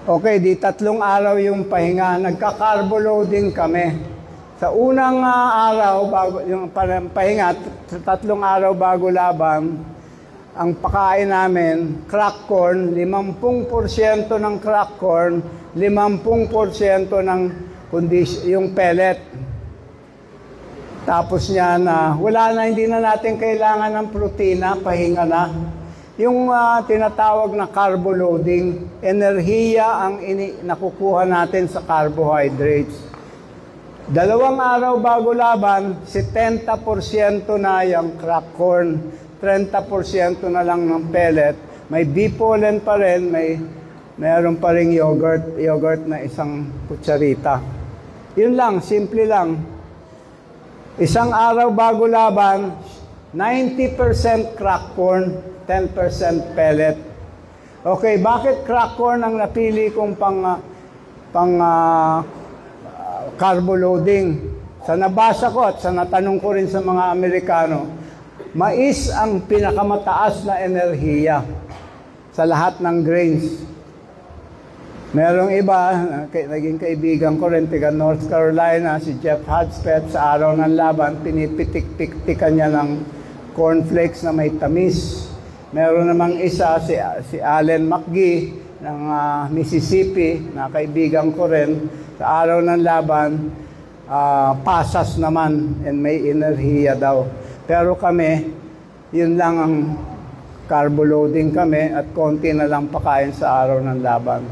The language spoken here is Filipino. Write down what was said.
Okay, di 3 araw yung pahinga. Nagka-carbo loading kami. Sa unang araw, bago, yung pahinga, 3 araw bago laban, ang pakain namin, crack corn, 50% ng crack corn, 50% ng yung pellet. Tapos niya na, wala na, hindi na natin kailangan ng protina, pahinga na. Yung tinatawag na carbo loading, enerhiya ang nakukuha natin sa carbohydrates. 2 araw bago laban, 70% na yung crack corn, 30% na lang ng pellet. May bee pollen pa rin, mayroon pa rin yogurt na 1 kutsarita. Yun lang, simple lang. 1 araw bago laban, 90% crack corn, 10% pellet. Okay, bakit crack corn ang napili kong carbo loading? Sa nabasa ko at sa natanong ko rin sa mga Amerikano, mais ang pinakamataas na enerhiya sa lahat ng grains. Merong iba, naging kaibigan ko rin, taga North Carolina, si Jeff Hudspeth, sa araw ng laban, pinipitik-tiktikan niya ng cornflakes na may tamis. Meron namang isa, si Allen McGee ng Mississippi, na kaibigan ko rin, sa araw ng laban, pasas naman, and may enerhiya daw. Pero kami, yun lang ang carbo loading kami at konti na lang pakain sa araw ng laban.